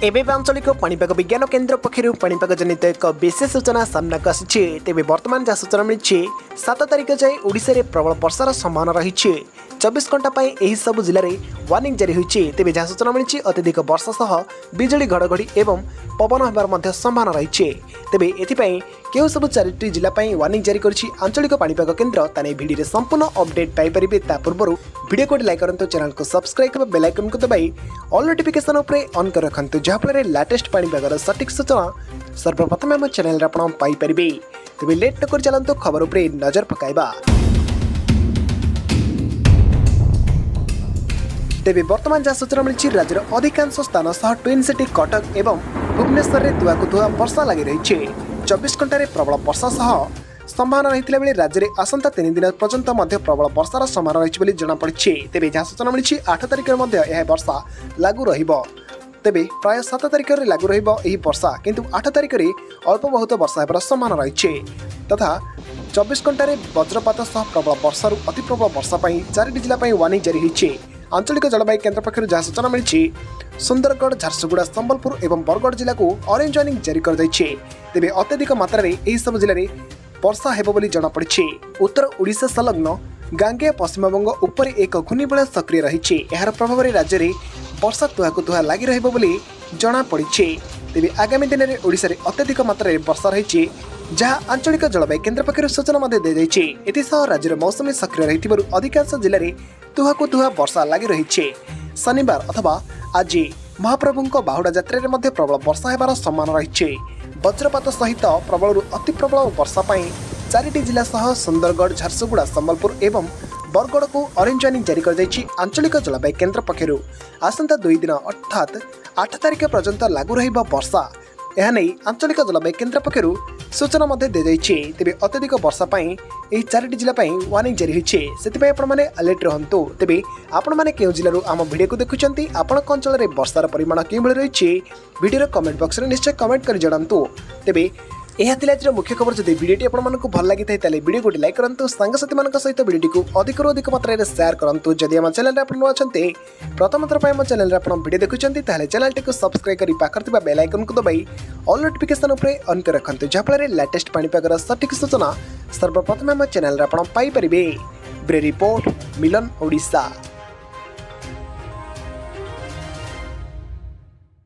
एबे आंचलिक पाणीपाग विज्ञान केन्द्र पक्षर पाणीपाग जनित एक विशेष सूचना सामना को आसी। तेज बर्तमान जहाँ सूचना मिली 7 तारिख जाए ओडिशा रे प्रबल वर्षार संभावना रही 24 घंटा यह सब जिले में वार्निंग जारी होती। तेज जहाँ सूचना मिली अत्यधिक वर्षा सह बिजुली घड़घड़ी एवं पवन होबार संभावना रही। तेबे एथिपाई केउ सब 4टी जिला वार्निंग जारी करिछि आंचलिक पाणीपाग केन्द्र ताने भिडियो संपूर्ण अपडेट पाई परिबे। ता पूर्व वीडियो को लाइक करंतु, चैनल को सब्सक्राइब कर बेल आइकन को दबाई ऑल नोटिफिकेशन उपरे ऑन कर रखंतु, जहाँफल लेटेस्ट पाणीपागर सटीक सूचना सर्वप्रथम आम चैनल आपण पाई परिबे। तेबे लेट न कर चलंतु खबर उपरे नजर पकाइबा। तेबे वर्तमान जहाँ सूचना मिली राज्यर अधिकांश स्थान सह ट्विन सिटी कटक एवं भुवनेश्वर में धुआकुधुआ वर्षा लगी रही। 24 घंटे प्रबल वर्षा सह संभावना रही बेले राज्य में आसंता 3 दिन पर्यंत प्रबल वर्षार संभावना रही जमापड़ी। तेज जहाँ सूचना मिली 8 तारिख में वर्षा लागू रहिबो। तेबे प्राय 7 तारिख में लागू रहिबो एही वर्षा, किंतु 8 तारिख में अल्प बहुत वर्षा होबार संभावना रही तथा 24 घंटे वज्रपात सह प्रबल वर्षार अति प्रबल वर्षा 4टी जिला वार्निंग जारी होती। आंचलिक जलवायु केन्द्र पक्षर जहाँ सूचना मिली सुंदरगढ़, झारसुगुड़ा, संबलपुर एवं बरगढ़ जिला को ऑरेंज वार्निंग जारी कर तेबे अत्यधिक मात्रा में सब जिले में वर्षा हेबो बोली जमापड़ी। उत्तर ओडिशा संलग्न गांगेय पश्चिमबंग उपर एक घूर्णिबलय सक्रिय रही। यार प्रभाव में राज्य में वर्षा तुहाकुतुहा लगी रहिबो बोली जमापड़ी। तेबे आगामी दिन में ओडिशा रे अत्यधिक मात्रा में वर्षा रही, जहाँ आंचलिक जलवायु केन्द्र पक्षर सूचना दी जाइए। एथिसह राज्यर मौसमी सक्रिय रही अधिकांश जिले में तुहाकुतुहा वर्षा लगी रही। शनिवार अथवा आज महाप्रभुଙ୍କ बाहुड़ा यात्रा रे प्रबल वर्षा होबार संभावना रही। वज्रपात सहित प्रबल अति प्रबल वर्षा 4टी जिला सह सुंदरगढ़, झारसुगुड़ा, संबलपुर एवं बरगढ़ को ऑरेंज वार्निंग जारी कर आंचलिक जलवायु केन्द्र पक्षर आसंता 2 दिन अर्थात 8 तारिख पर्यंत लागू रहिबा वर्षा। यह नहीं आंचलिक जलवायु केन्द्र पक्षर सूचना दी जाइए। तेबे अत्यधिक वर्षा 4टी जिला वार्निंग जारी होती। से आपने अलर्ट रहंतु। तेबे आपण मैंने क्यों जिलूर आम वीडियो को देखुंत आपण अंचल में वर्षार परिमाण क्यों रही वीडियो कमेंट बॉक्स में निश्चय कमेंट कर जणातु। तेबे यह आज मुख्य खबर। जब वीडियोटी आपको भल लगी था वीडियो को लाइक करूँ, सांगसाथी सहित वीडियो को अधिक अधिक मात्रा में शेयर करूँ। जदि आम चैनल अच्छे प्रथम थर पर चैनल वीडियो देखुंत चैनल टी सब्सक्राइब कर पाखर बेल आइकन को दबाई ऑल नोटिफिकेशन ऑन कर रखंतु, जहाँफल लेटेस्ट पाणीपागर सटीक सूचना सर्वप्रथम आम चैनल पाई परिबे। ब्रे रिपोर्ट मिलन ओडिशा।